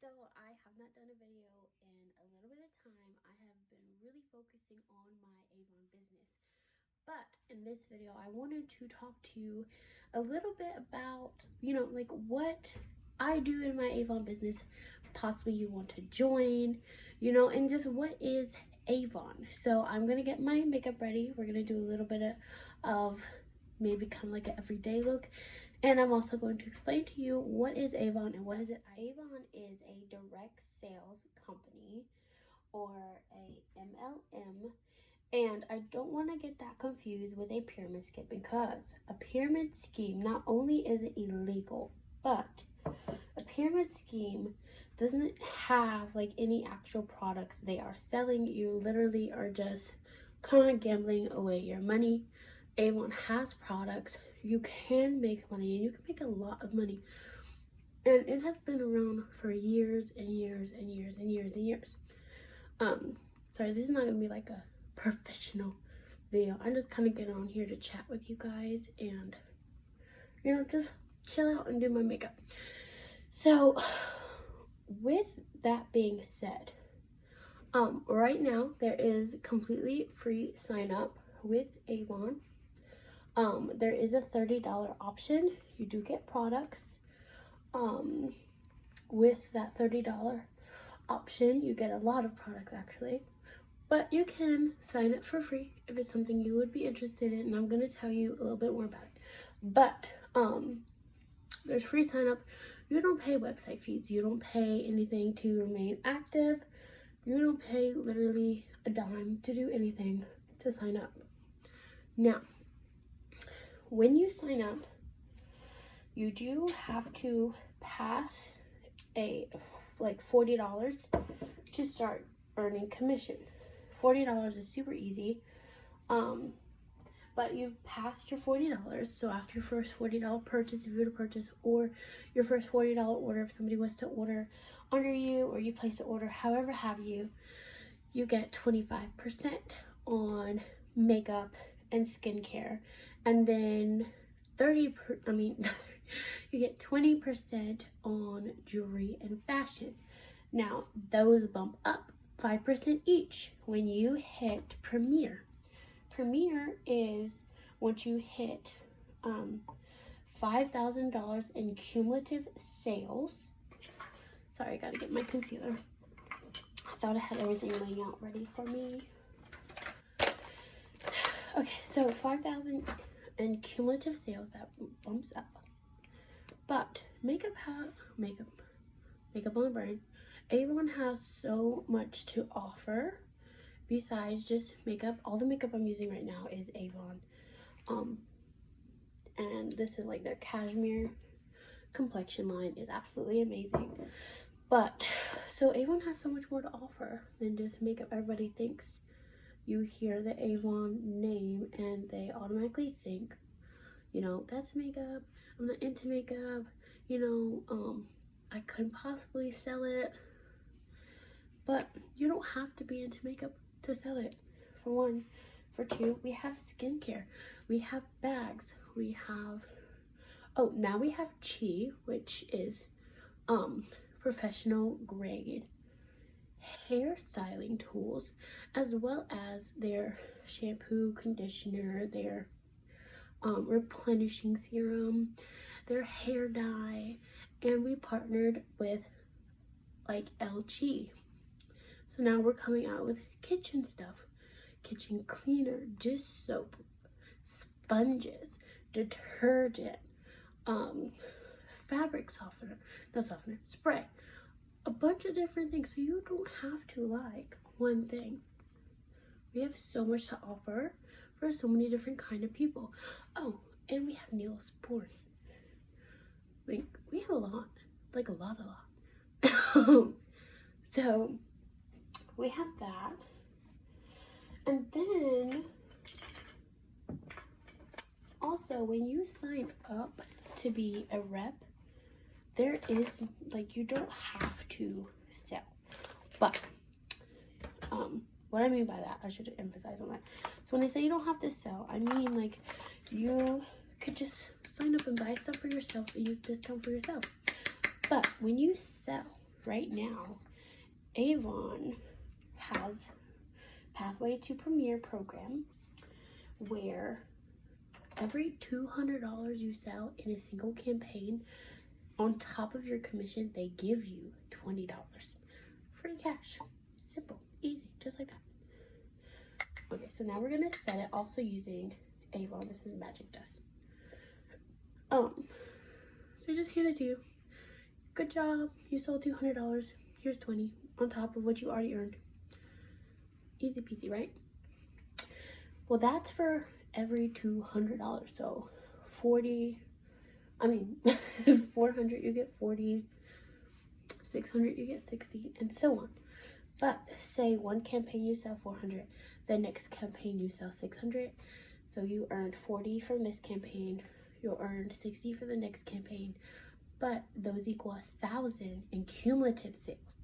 So I have not done a video in a little bit of time. I have been really focusing on my Avon business. But in this video, I wanted to talk to you a little bit about, like what I do in my Avon business, possibly you want to join, and just what is Avon. So I'm going to get my makeup ready. We're going to do a little bit of maybe kind of like an everyday look. And I'm also going to explain to you what is Avon and what is it. Avon is a direct sales company, or a MLM. And I don't want to get that confused with a pyramid scheme, because a pyramid scheme not only is it illegal, but a pyramid scheme doesn't have like any actual products they are selling. You literally are just kind of gambling away your money. Avon has products. You can make money, and you can make a lot of money. And it has been around for years and years and years and years and years. Sorry, this is not gonna be like a professional video. I'm just kind of getting on here to chat with you guys and just chill out and do my makeup. So with that being said, right now there is completely free sign up with Avon. There is a $30 option. You do get products. With that $30 option, you get a lot of products actually. But you can sign up for free if it's something you would be interested in, and I'm going to tell you a little bit more about it. But there's free sign up. You don't pay website fees. You don't pay anything to remain active. You don't pay literally a dime to do anything to sign up. Now, when you sign up, you do have to pass a like $40 to start earning commission. $40 is super easy, but you passed your $40. So after your first $40 purchase, if you were to purchase, or your first $40 order, if somebody was to order under you, or you place an order, however have you, you get 25% on makeup and skincare, and then you get 20% on jewelry and fashion. Now those bump up 5% each when you hit Premier. Premier is once you hit $5,000 in cumulative sales. Sorry, I gotta get my concealer. I thought I had everything laying out ready for me. Okay, so 5,000 in cumulative sales, that bumps up. But makeup on the brain. Avon has so much to offer besides just makeup. All the makeup I'm using right now is Avon. And this is like their cashmere complexion line is absolutely amazing. But so Avon has so much more to offer than just makeup. Everybody thinks you hear the Avon name and they automatically think, that's makeup. I'm not into makeup. I couldn't possibly sell it. But you don't have to be into makeup to sell it, for one. For two, we have skincare. We have bags. We have, now we have Chi, which is professional grade hairstyling tools, as well as their shampoo, conditioner, their replenishing serum, their hair dye, and we partnered with like LG. So now we're coming out with kitchen stuff, kitchen cleaner, dish soap, sponges, detergent, fabric softener, spray, a bunch of different things. So you don't have to like one thing. We have so much to offer for so many different kind of people. Oh, and we have Neosporin. Like, we have a lot, like a lot. So we have that. And then also, when you sign up to be a rep, there is like, you don't have to sell. But what I mean by that, I should emphasize on that. So when I say you don't have to sell, I mean like you could just sign up and buy stuff for yourself and use discount for yourself. But when you sell, right now, Avon has Pathway to Premier program where every $200 you sell in a single campaign, on top of your commission, they give you $20. Free cash. Simple, easy, just like that. Okay, so now we're gonna set it also using Avon. This is magic dust. So I just hand it to you. Good job, you sold $200. Here's 20 on top of what you already earned. Easy peasy, right? Well, that's for every $200. So 400 you get 40, 600 you get 60, and so on. But say one campaign you sell 400, the next campaign you sell 600, so you earned 40 from this campaign, you'll earn 60 for the next campaign, but those equal 1,000 in cumulative sales.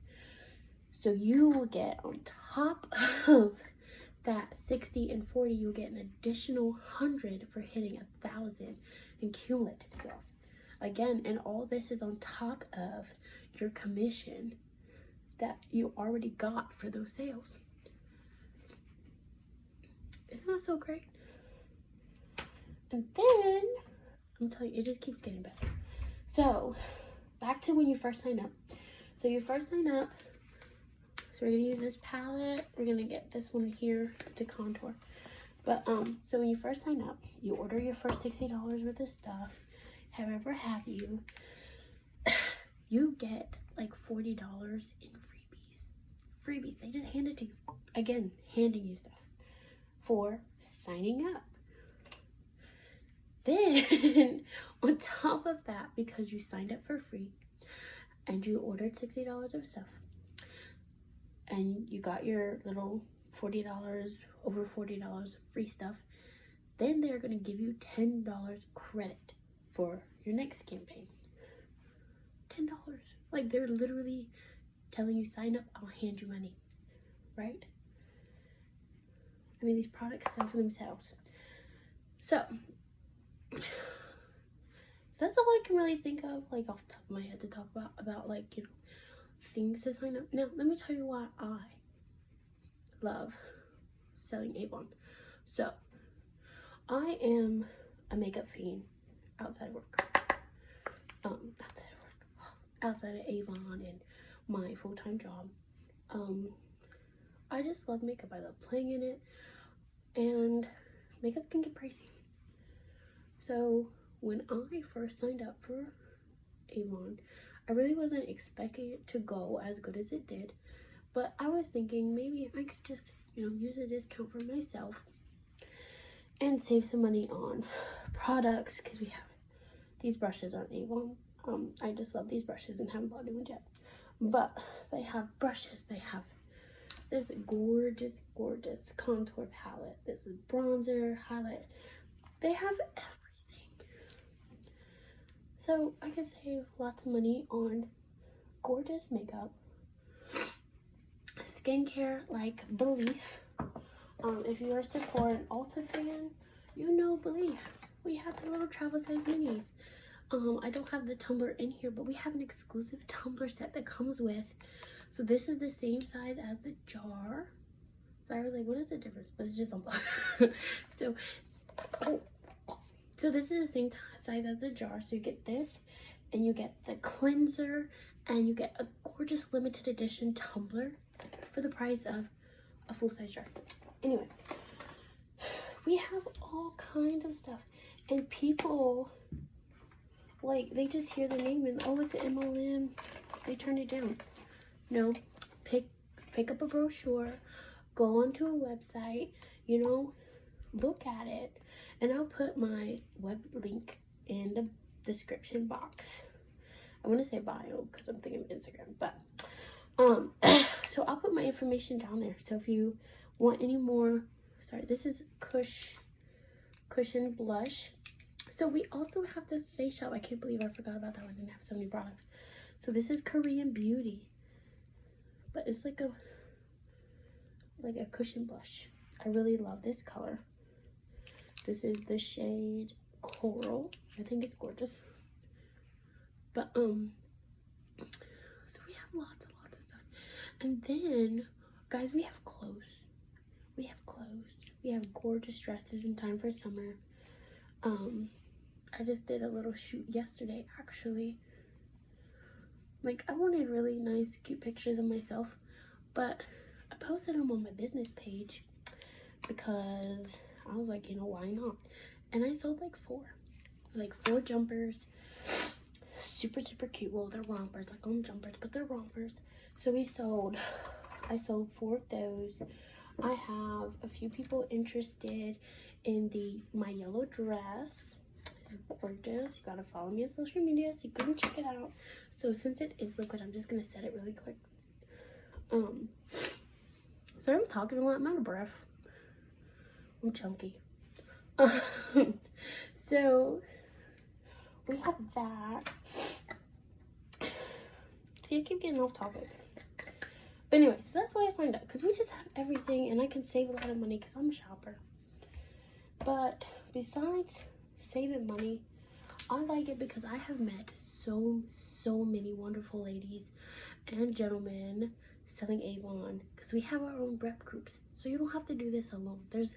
So you will get, on top of that 60 and 40, you'll get an additional 100 for hitting 1,000 in cumulative sales. Again, and all this is on top of your commission that you already got for those sales. Isn't that so great? And then, I'm telling you, it just keeps getting better. So, back to when you first sign up. So you first sign up, so we're gonna use this palette. We're gonna get this one here to contour. But so when you first sign up, you order your first $60 worth of stuff, however have you, you get like $40 in freebies. They just hand it to you. Again, handing you stuff for signing up. Then on top of that, because you signed up for free and you ordered $60 of stuff and you got your little $40, over $40 free stuff, then they're going to give you $10 credit for your next campaign. $10. Like, they're literally telling you, sign up, I'll hand you money, right? I mean, these products sell for themselves. So that's all I can really think of, like, off the top of my head to talk about like, you know, things to sign up. Now, let me tell you why I love selling Avon. So, I am a makeup fiend outside of work. Outside of Avon and my full-time job. I just love makeup. I love playing in it, and makeup can get pricey. So when I first signed up for Avon, I really wasn't expecting it to go as good as it did, but I was thinking maybe I could just, you know, use a discount for myself and save some money on products, because we have these brushes on Avon. I just love these brushes and haven't bought new ones yet. But they have brushes, they have this gorgeous contour palette. This is bronzer, highlight. They have everything. So I could save lots of money on gorgeous makeup, skincare like Belief. If you are a Sephora and Ulta fan, you know Belief. We have the little travel size minis. I don't have the tumbler in here, but we have an exclusive tumbler set that comes with. So this is the same size as the jar. So I was like, what is the difference? But it's just on so this is the same size as the jar. So you get this, and you get the cleanser, and you get a gorgeous limited edition tumbler for the price of a full-size jar. Anyway, we have all kinds of stuff, and people, like, they just hear the name and, oh, it's an MLM, they turn it down. No, pick up a brochure, go onto a website, you know, look at it, and I'll put my web link in the description box. I want to say bio because I'm thinking of Instagram, but so I'll put my information down there. So if you want any more, sorry, this is Cushion Blush. So we also have the face shop. I can't believe I forgot about that one. I didn't have so many products. So this is Korean Beauty, but it's like a cushion blush. I really love this color. This is the shade Coral. I think it's gorgeous. But So we have lots and lots of stuff. And then, guys, we have clothes. We have clothes. We have gorgeous dresses in time for summer. I just did a little shoot yesterday, actually. Like, I wanted really nice, cute pictures of myself, but I posted them on my business page because I was like, you know, why not? And I sold like four jumpers. Super, super cute. Well, they're rompers. I call them jumpers, but they're rompers. So I sold 4 of those. I have a few people interested in my yellow dress. It's gorgeous. You gotta follow me on social media so you can check it out. So since it is liquid, I'm just gonna set it really quick. Sorry, I'm talking a lot. I'm out of breath. I'm chunky. So we have that. See, I keep getting off topic. But anyway, so that's why I signed up, because we just have everything and I can save a lot of money because I'm a shopper. But besides saving money, I like it because I have met so many wonderful ladies and gentlemen selling Avon, because we have our own rep groups, so you don't have to do this alone. There's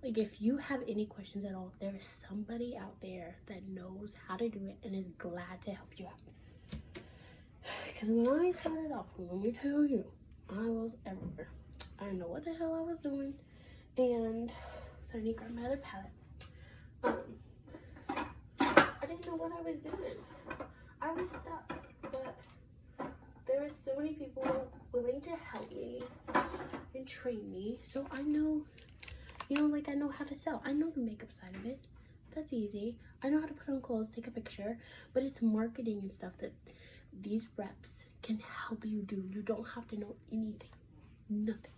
like, if you have any questions at all, there is somebody out there that knows how to do it and is glad to help you out. Because when I started off, let me tell you, I was everywhere. I didn't know what the hell I was doing, and so I need to grab my other palette. I didn't know what I was doing. I was stuck, but there were so many people willing to help me and train me, so I know, you know, like, I know how to sell. I know the makeup side of it. That's easy. I know how to put on clothes, take a picture, but it's marketing and stuff that these reps can help you do. You don't have to know anything. Nothing.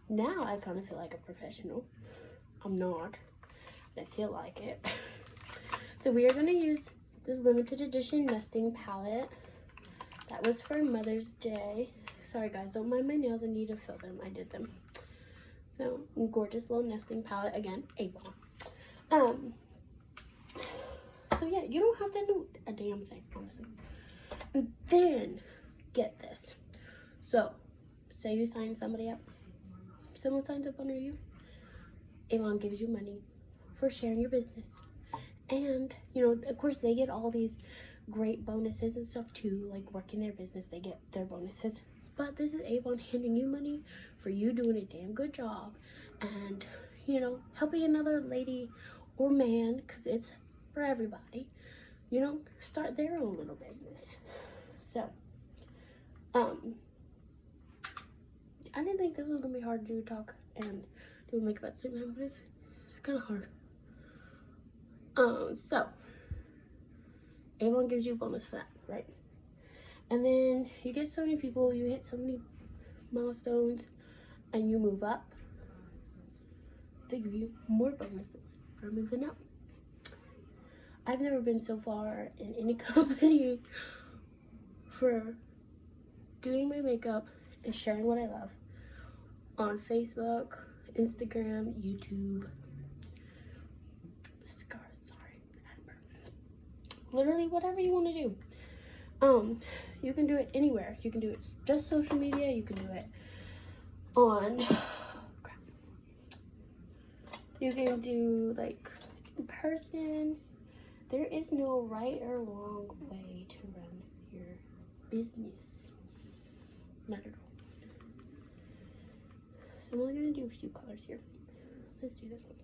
Now I kind of feel like a professional. I'm not, but I feel like it. So we are going to use this limited edition nesting palette. That was for Mother's Day. Sorry guys, don't mind my nails. I need to fill them. I did them. So, gorgeous little nesting palette. Again, Avon. So yeah, you don't have to do a damn thing, honestly. And then, get this. So, say you sign somebody up. Someone signs up under you. Avon gives you money for sharing your business. And, you know, of course, they get all these great bonuses and stuff too. Like, working their business, they get their bonuses. But this is Avon handing you money for you doing a damn good job and, you know, helping another lady or man, because it's for everybody, you know, start their own little business. So, I didn't think this was going to be hard to talk and do makeup at the same time, but it's kind of hard. So, Avon gives you a bonus for that, right? And then you get so many people, you hit so many milestones, and you move up. They give you more bonuses for moving up. I've never been so far in any company for doing my makeup and sharing what I love on Facebook, Instagram, YouTube. Literally whatever you want to do. You can do it anywhere. You can do it just social media. You can do it on, you can do like in person. There is no right or wrong way to run your business. Not at all. So I'm only gonna do a few colors here. Let's do this one.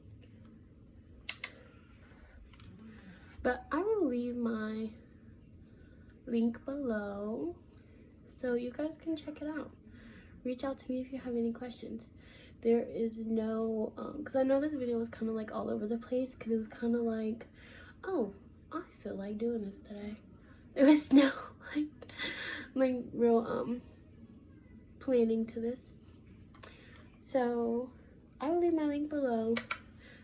But I will leave my link below so you guys can check it out. Reach out to me if you have any questions. There is no, because I know this video was kind of like all over the place, because it was kind of like, oh, I feel like doing this today. There was no like real planning to this. So I will leave my link below.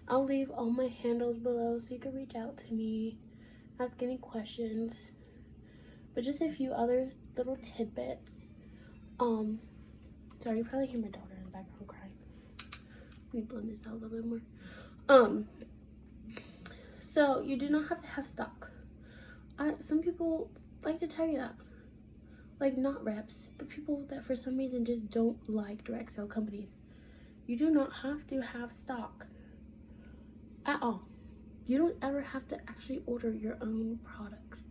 I'll leave all my handles below so you can reach out to me, ask any questions. But just a few other little tidbits. Sorry, you probably hear my daughter in the background crying. Let me blend this out a little bit more. So you do not have to have stock. Some people like to tell you that. like not reps, but people that for some reason just don't like direct sale companies. You do not have to have stock at all. You don't ever have to actually order your own products.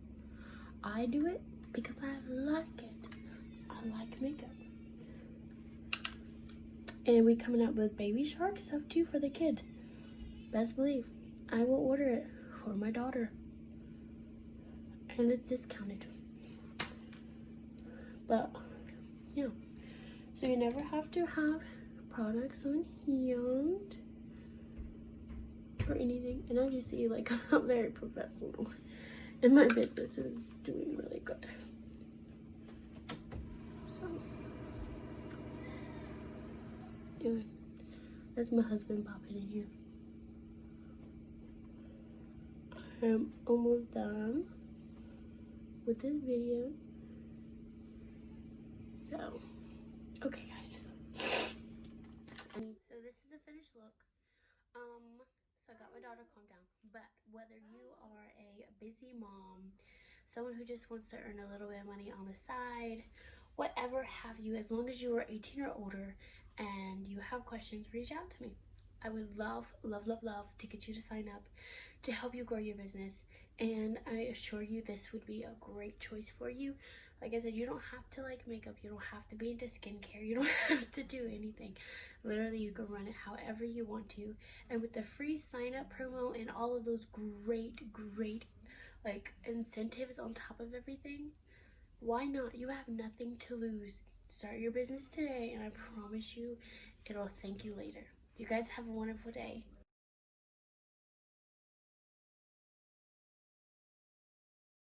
I do it because I like it. I like makeup. And we coming up with baby shark stuff too for the kids. Best believe I will order it for my daughter. And it's discounted. But yeah. So you never have to have products on hand or anything. And as you see, like, I'm not very professional. And my business is doing really good. So anyway, that's my husband popping in here. I'm almost done with this video. So, okay guys. And so this is the finished look. So I got my daughter calmed down. But whether you are a busy mom, someone who just wants to earn a little bit of money on the side, whatever have you, as long as you are 18 or older and you have questions, reach out to me. I would love, love, love, love to get you to sign up to help you grow your business. And I assure you this would be a great choice for you. Like I said, you don't have to like makeup, you don't have to be into skincare, you don't have to do anything. Literally, you can run it however you want to. And with the free sign up promo and all of those great like incentives on top of everything, why not? You have nothing to lose. Start your business today and I promise you it'll thank you later. You guys have a wonderful day.